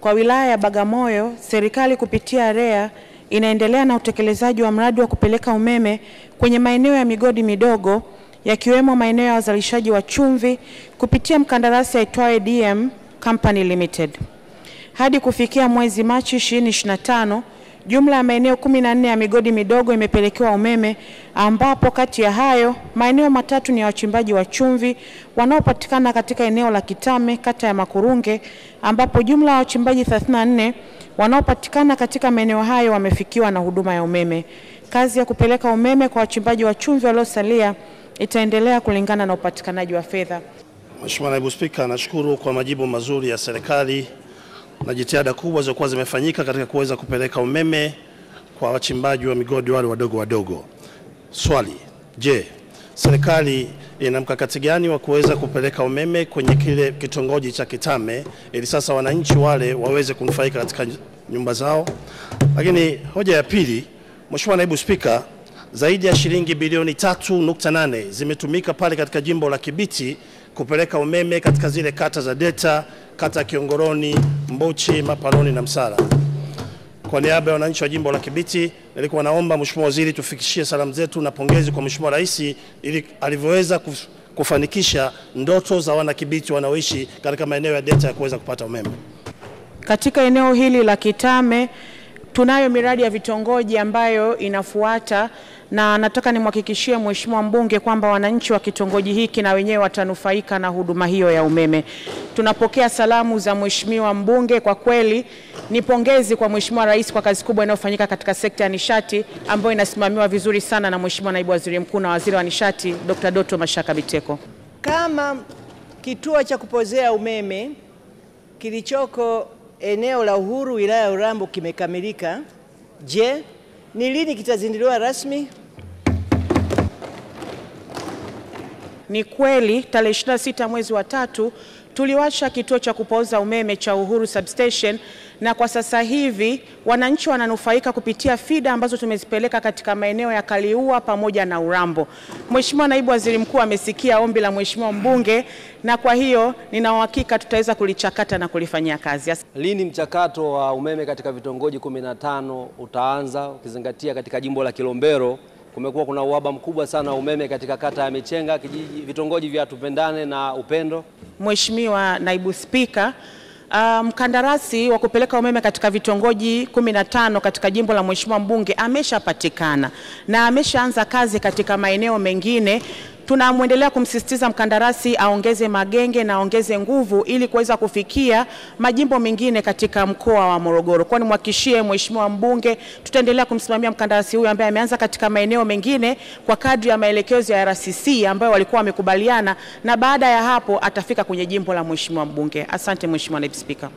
Kwa wilaya ya Bagamoyo, serikali kupitia REA inaendelea na utekelezaji wa mradi wa kupeleka umeme kwenye maeneo ya migodi midogo yakiwemo maeneo ya wazalishaji wa chumvi kupitia mkandarasi aitwaye DM Company Limited. Hadi kufikia mwezi Machi 2025, jumla ya maeneo 14 ya migodi midogo imepelekewa umeme, ambapo kati ya hayo maeneo 3 ni ya wachimbaji wa chumvi wanaopatikana katika eneo la Kitame, kata ya Makurunge, ambapo jumla ya wachimbaji 34 wanaopatikana katika maeneo hayo wamefikiwa na huduma ya umeme. Kazi ya kupeleka umeme kwa wachimbaji wa chumvi waliosalia itaendelea kulingana na upatikanaji wa fedha. Mheshimiwa Naibu Spika, nashukuru kwa majibu mazuri ya serikali na jitihada kubwa zilizokuwa zimefanyika katika kuweza kupeleka umeme kwa wachimbaji wa migodi wale wadogo. Swali, je, serikali ina mkakati gani wa kuweza kupeleka umeme kwenye kile kitongoji cha Kitame ili sasa wananchi wale waweze kunufaika katika nyumba zao? Lakini hoja ya pili, Mheshimiwa Naibu Spika, zaidi ya shilingi bilioni 3.8 zimetumika pale katika jimbo la Kibiti kupeleka umeme katika zile kata za Deta, kata Kiongoroni, Mbochi, Mapaloni na Msala. Kwa niaba ya wananchi wa jimbo la Kibiti, nilikuwa naomba Mheshimiwa Waziri tufikishie salamu zetu na pongezi kwa Mheshimiwa Rais ili alivyoweza kufanikisha ndoto za wana Kibiti wanaoishi katika maeneo ya Deta ya kuweza kupata umeme. Katika eneo hili la Kitame tunayo miradi ya vitongoji ambayo inafuata, na nataka nimhakikishie Mheshimiwa mbunge kwamba wananchi wa kitongoji hiki na wenyewe watanufaika na huduma hiyo ya umeme. Tunapokea salamu za Mheshimiwa mbunge. Kwa kweli ni pongezi kwa Mheshimiwa Rais kwa kazi kubwa inayofanyika katika sekta ya nishati ambayo inasimamiwa vizuri sana na Mheshimiwa Naibu Waziri Mkuu na Waziri wa Nishati Dr. Doto Mashaka Biteko. Kama kituo cha kupozea umeme kilichoko eneo la Uhuru wilaya ya Urambo kimekamilika, je, ni lini kitazinduliwa rasmi? Ni kweli tarehe 26 mwezi wa 3 tuliwasha kituo cha kupoza umeme cha Uhuru Substation, na kwa sasa hivi wananchi wananufaika kupitia fida ambazo tumezipeleka katika maeneo ya Kaliua pamoja na Urambo. Mheshimiwa Naibu Waziri Mkuu amesikia ombi la Mheshimiwa mbunge, na kwa hiyo nina uhakika tutaweza kulichakata na kulifanyia kazi. Lini mchakato wa umeme katika vitongoji 15 utaanza, ukizingatia katika jimbo la Kilombero kumekuwa kuna uhaba mkubwa sana wa umeme katika kata ya Michenga, vitongoji vya Tupendane na Upendo? Mheshimiwa Naibu Spika, mkandarasi wa kupeleka umeme katika vitongoji 15 katika jimbo la Mheshimiwa mbunge ameshapatikana na ameshaanza kazi katika maeneo mengine. Tunamwendelea kumsisitiza mkandarasi aongeze magenge na aongeze nguvu ili kuweza kufikia majimbo mengine katika mkoa wa Morogoro. Kwa nimhakikishie Mheshimiwa mbunge tutaendelea kumsimamia mkandarasi huyu ambaye ameanza katika maeneo mengine kwa kadri ya maelekezo ya RCC ambayo walikuwa wamekubaliana, na baada ya hapo atafika kwenye jimbo la Mheshimiwa mbunge. Asante Mheshimiwa Naibu Spika.